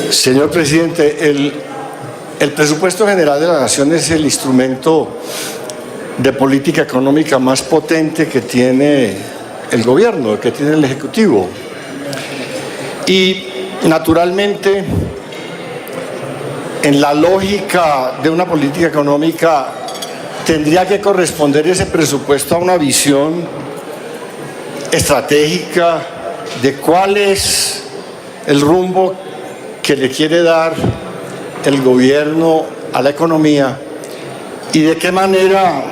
Señor presidente, el presupuesto general de la Nación es el instrumento de política económica más potente que tiene el gobierno, que tiene el Ejecutivo. Y naturalmente, en la lógica de una política económica, tendría que corresponder ese presupuesto a una visión estratégica de cuál es el rumbo que le quiere dar el gobierno a la economía y de qué manera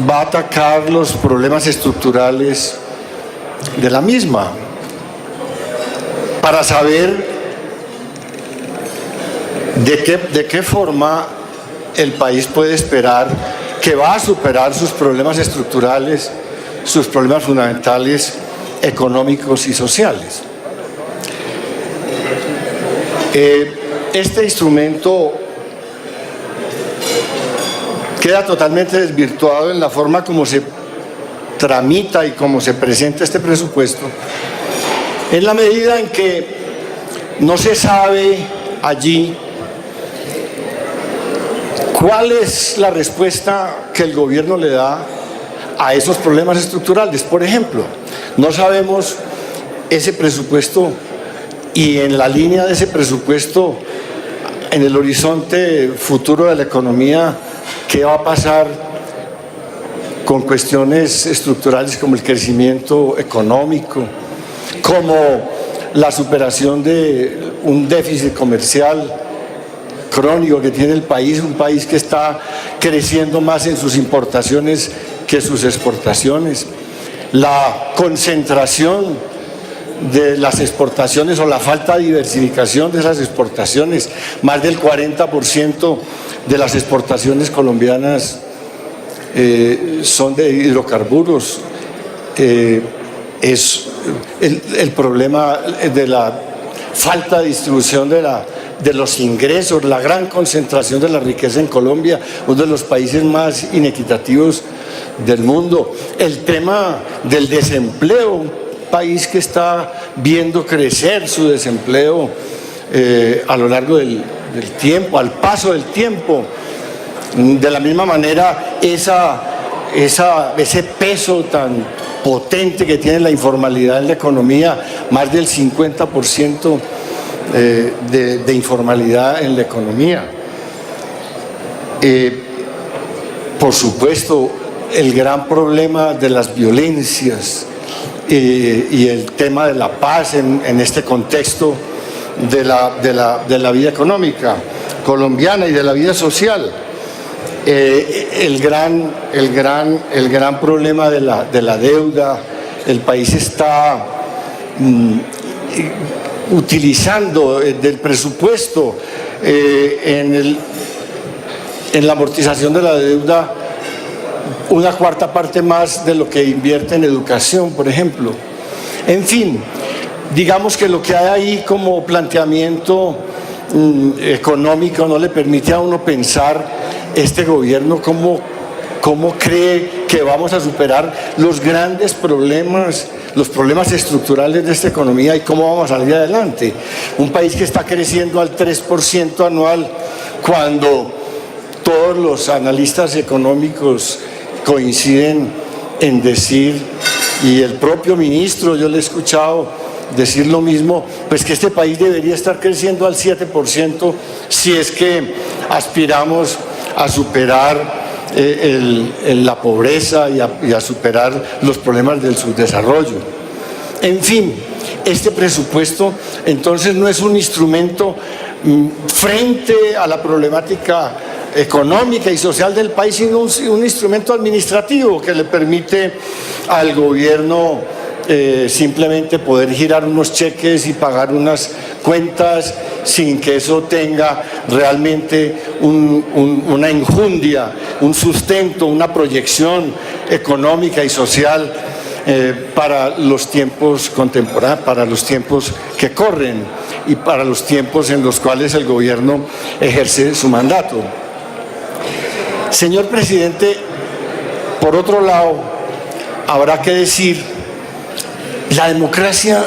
va a atacar los problemas estructurales de la misma, para saber de qué forma el país puede esperar que va a superar sus problemas estructurales, sus problemas fundamentales económicos y sociales. Este instrumento queda totalmente desvirtuado en la forma como se tramita y como se presenta este presupuesto, en la medida en que no se sabe allí cuál es la respuesta que el gobierno le da a esos problemas estructurales. Por ejemplo, no sabemos ese presupuesto y en la línea de ese presupuesto, en el horizonte futuro de la economía, qué va a pasar con cuestiones estructurales como el crecimiento económico, como la superación de un déficit comercial crónico que tiene el país, un país que está creciendo más en sus importaciones que sus exportaciones, la concentración de las exportaciones o la falta de diversificación de esas exportaciones. Más del 40% de las exportaciones colombianas son de hidrocarburos. Es el problema de la falta de distribución de los ingresos, la gran concentración de la riqueza en Colombia, uno de los países más inequitativos del mundo. El tema del desempleo, país que está viendo crecer su desempleo a lo largo del tiempo, al paso del tiempo. De la misma manera, ese peso tan potente que tiene la informalidad en la economía, más del 50% de informalidad en la economía. Por supuesto, el gran problema de las violencias y el tema de la paz en este contexto de la vida económica colombiana y de la vida social. El gran problema de la deuda. El país está utilizando del presupuesto en la amortización de la deuda una cuarta parte más de lo que invierte en educación, por ejemplo. En fin, digamos que lo que hay ahí como planteamiento económico no le permite a uno pensar este gobierno cómo cree que vamos a superar los grandes problemas, los problemas estructurales de esta economía y cómo vamos a salir adelante. Un país que está creciendo al 3% anual, cuando todos los analistas económicos coinciden en decir, y el propio ministro, yo le he escuchado decir lo mismo, pues que este país debería estar creciendo al 7% si es que aspiramos a superar la pobreza y a superar los problemas del subdesarrollo. En fin, este presupuesto entonces no es un instrumento frente a la problemática económica y social del país, sino un instrumento administrativo que le permite al gobierno simplemente poder girar unos cheques y pagar unas cuentas sin que eso tenga realmente una enjundia, un sustento, una proyección económica y social para los tiempos contemporáneos, para los tiempos que corren y para los tiempos en los cuales el gobierno ejerce su mandato. Señor presidente, por otro lado, habrá que decir, la democracia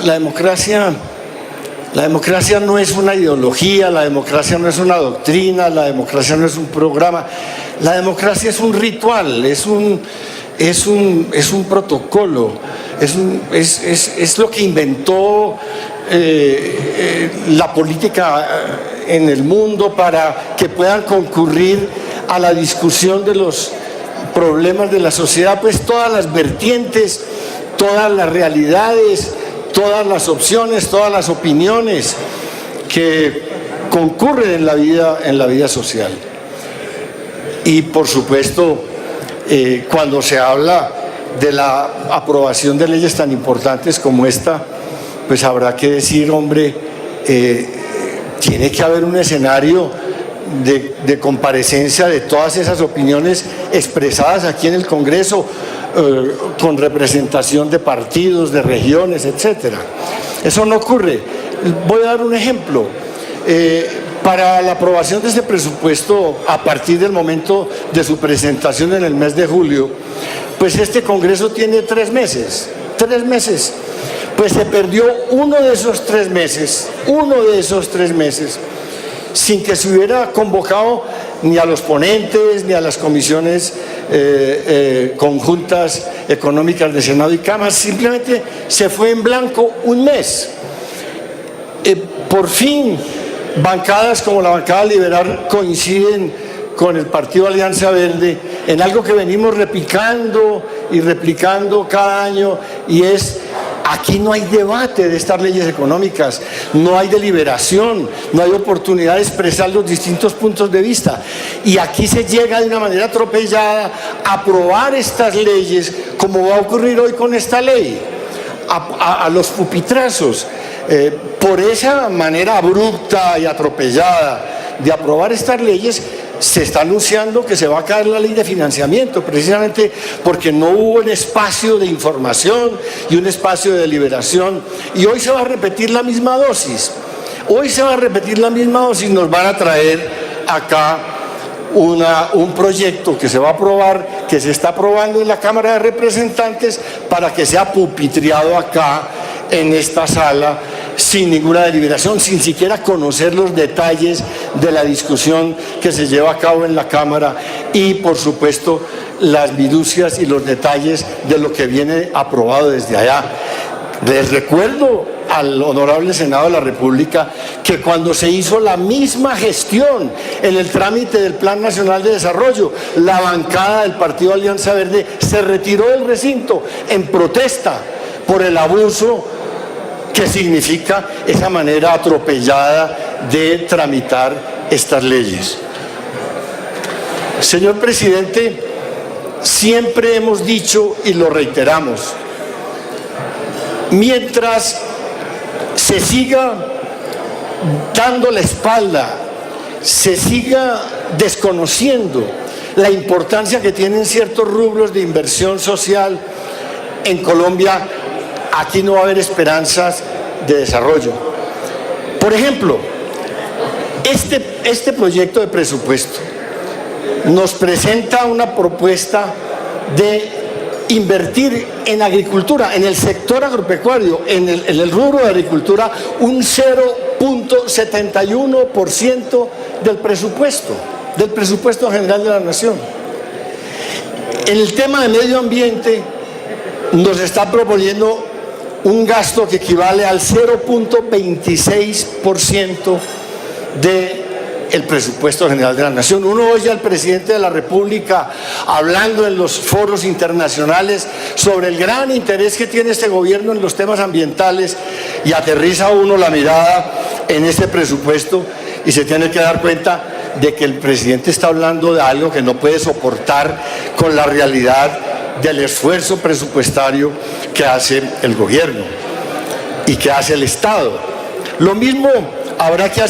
La democracia no es una ideología, la democracia no es una doctrina, la democracia no es un programa. La democracia es un ritual, es un protocolo, es lo que inventó la política en el mundo para que puedan concurrir a la discusión de los problemas de la sociedad, pues todas las vertientes, todas las realidades, todas las opciones, todas las opiniones que concurren en la vida social. Y por supuesto, cuando se habla de la aprobación de leyes tan importantes como esta, pues habrá que decir, hombre, tiene que haber un escenario de comparecencia de todas esas opiniones expresadas aquí en el Congreso, con representación de partidos, de regiones, etcétera. Eso no ocurre. Voy a dar un ejemplo. Para la aprobación de este presupuesto, a partir del momento de su presentación en el mes de julio, pues este Congreso tiene 3 meses. 3 meses. Pues se perdió uno de esos 3 meses, sin que se hubiera convocado ni a los ponentes, ni a las comisiones conjuntas económicas de Senado y Cámara. Simplemente se fue en blanco un mes. Por fin, bancadas como la bancada liberal coinciden con el Partido Alianza Verde en algo que venimos replicando y replicando cada año, y es: aquí no hay debate de estas leyes económicas, no hay deliberación, no hay oportunidad de expresar los distintos puntos de vista. Y aquí se llega de una manera atropellada a aprobar estas leyes, como va a ocurrir hoy con esta ley, a los pupitrazos. Por esa manera abrupta y atropellada de aprobar estas leyes, se está anunciando que se va a caer la ley de financiamiento, precisamente porque no hubo un espacio de información y un espacio de deliberación. Y hoy se va a repetir la misma dosis. Nos van a traer acá un proyecto que se va a aprobar, que se está aprobando en la Cámara de Representantes, para que sea pupitriado acá en esta sala, sin ninguna deliberación, sin siquiera conocer los detalles de la discusión que se lleva a cabo en la Cámara y, por supuesto, las minucias y los detalles de lo que viene aprobado desde allá. Les recuerdo al honorable Senado de la República que cuando se hizo la misma gestión en el trámite del Plan Nacional de Desarrollo, la bancada del Partido Alianza Verde se retiró del recinto en protesta por el abuso que significa esa manera atropellada de tramitar estas leyes. Señor presidente, siempre hemos dicho y lo reiteramos: mientras se siga dando la espalda, se siga desconociendo la importancia que tienen ciertos rubros de inversión social en Colombia, aquí no va a haber esperanzas de desarrollo. Por ejemplo, este proyecto de presupuesto nos presenta una propuesta de invertir en agricultura, en el sector agropecuario, en el rubro de agricultura, un 0.71% del presupuesto general de la nación. En el tema de medio ambiente nos está proponiendo un gasto que equivale al 0.26% del presupuesto general de la nación. Uno oye al presidente de la República hablando en los foros internacionales sobre el gran interés que tiene este gobierno en los temas ambientales, y aterriza uno la mirada en este presupuesto y se tiene que dar cuenta de que el presidente está hablando de algo que no puede soportar con la realidad del esfuerzo presupuestario que hace el gobierno y que hace el Estado. Lo mismo habrá que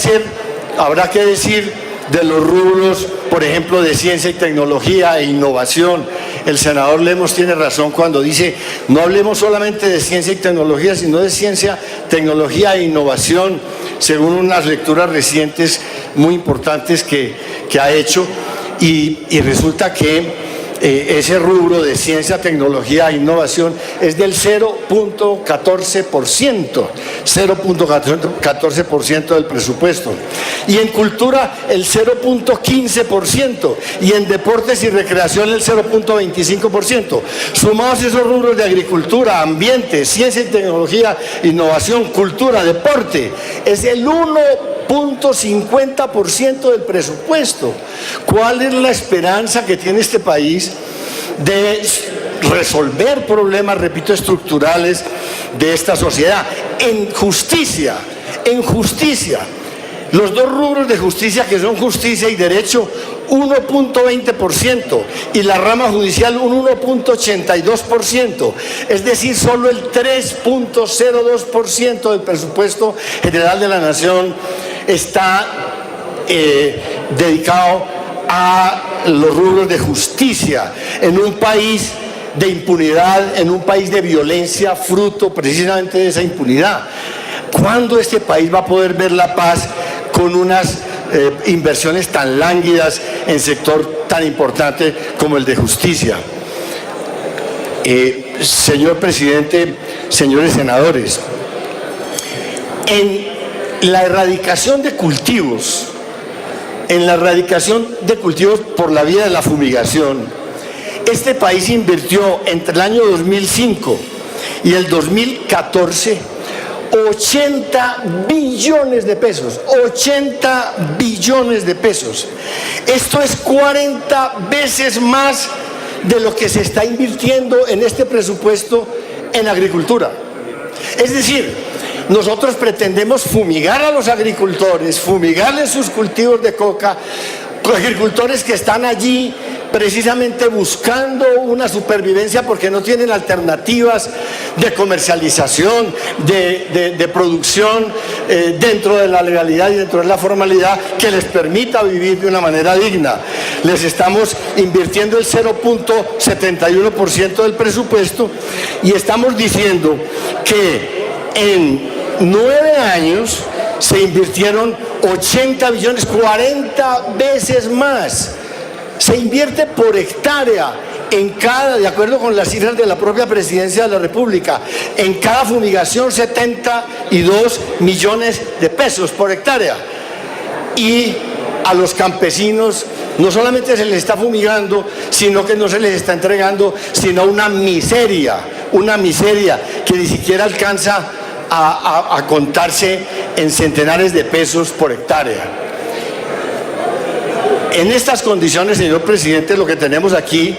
decir de los rubros, por ejemplo, de ciencia y tecnología e innovación. El senador Lemos tiene razón cuando dice: no hablemos solamente de ciencia y tecnología, sino de ciencia, tecnología e innovación, según unas lecturas recientes muy importantes que ha hecho. Y resulta que ese rubro de ciencia, tecnología e innovación es del 0.14%, 0.14% del presupuesto. Y en cultura el 0.15%, y en deportes y recreación el 0.25%. Sumados esos rubros de agricultura, ambiente, ciencia y tecnología, innovación, cultura, deporte, es el 1.50% del presupuesto. ¿Cuál es la esperanza que tiene este país de resolver problemas, repito, estructurales de esta sociedad? En justicia, los dos rubros de justicia, que son justicia y derecho, 1.20%, y la rama judicial un 1.82%, es decir, solo el 3.02% del presupuesto general de la nación está dedicado a los rubros de justicia, en un país de impunidad, en un país de violencia, fruto precisamente de esa impunidad. ¿Cuándo este país va a poder ver la paz con unas inversiones tan lánguidas en sector tan importante como el de justicia? Señor presidente, señores senadores, en la erradicación de cultivos, por la vía de la fumigación, este país invirtió entre el año 2005 y el 2014 80 billones de pesos, 80 billones de pesos. Esto es 40 veces más de lo que se está invirtiendo en este presupuesto en agricultura. Es decir, nosotros pretendemos fumigar a los agricultores, fumigarles sus cultivos de coca, agricultores que están allí precisamente buscando una supervivencia porque no tienen alternativas de comercialización, de producción dentro de la legalidad y dentro de la formalidad que les permita vivir de una manera digna. Les estamos invirtiendo el 0.71% del presupuesto y estamos diciendo que en 9 años se invirtieron 80 billones, 40 veces más. Se invierte por hectárea en cada, de acuerdo con las cifras de la propia Presidencia de la República, en cada fumigación 72 millones de pesos por hectárea. Y a los campesinos no solamente se les está fumigando, sino que no se les está entregando sino una miseria que ni siquiera alcanza a contarse en centenares de pesos por hectárea. En estas condiciones, señor presidente, lo que tenemos aquí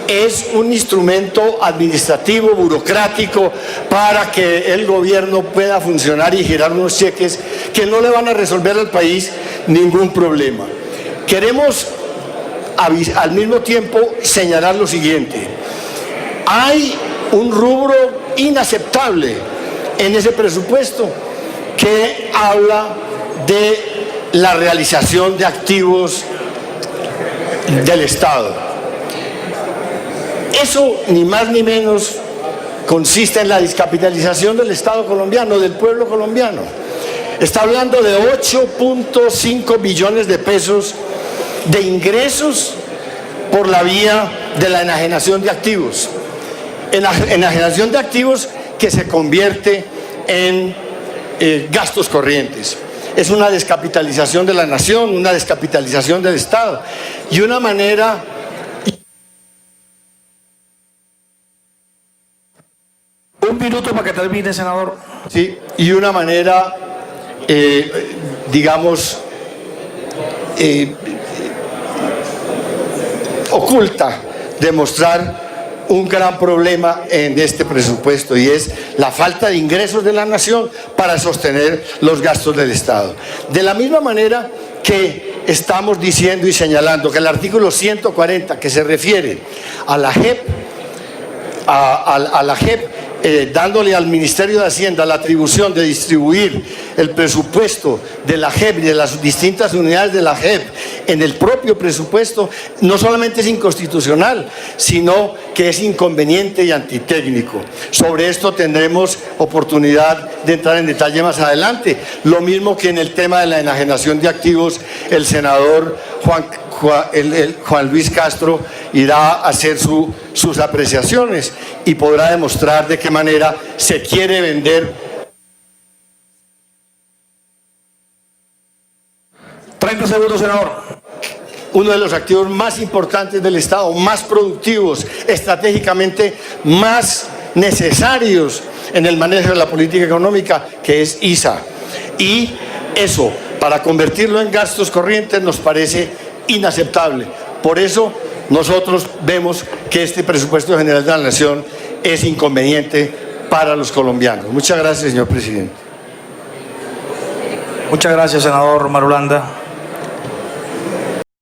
es un instrumento administrativo, burocrático, para que el gobierno pueda funcionar y girar unos cheques que no le van a resolver al país ningún problema. Queremos al mismo tiempo señalar lo siguiente: hay un rubro inaceptable en ese presupuesto que habla de la realización de activos del Estado. Eso ni más ni menos consiste en la descapitalización del Estado colombiano, del pueblo colombiano. Está hablando de 8.5 billones de pesos de ingresos por la vía de la enajenación de activos. Enajenación de activos que se convierte en gastos corrientes. Es una descapitalización de la nación, una descapitalización del Estado y una manera... Un minuto para que termine, senador. Sí, y una manera, digamos, oculta de mostrar un gran problema en este presupuesto, y es la falta de ingresos de la nación para sostener los gastos del Estado. De la misma manera que estamos diciendo y señalando que el artículo 140, que se refiere a la JEP, dándole al Ministerio de Hacienda la atribución de distribuir el presupuesto de la JEP y de las distintas unidades de la JEP en el propio presupuesto, no solamente es inconstitucional, sino que es inconveniente y antitécnico. Sobre esto tendremos oportunidad de entrar en detalle más adelante. Lo mismo que en el tema de la enajenación de activos, el senador Juan Luis Castro irá a hacer sus apreciaciones y podrá demostrar de qué manera se quiere vender. 30 segundos, senador. Uno de los activos más importantes del Estado, más productivos, estratégicamente más necesarios en el manejo de la política económica, que es ISA. Y eso, para convertirlo en gastos corrientes, nos parece inaceptable. Por eso, nosotros vemos que este presupuesto general de la Nación es inconveniente para los colombianos. Muchas gracias, señor presidente. Muchas gracias, senador Marulanda.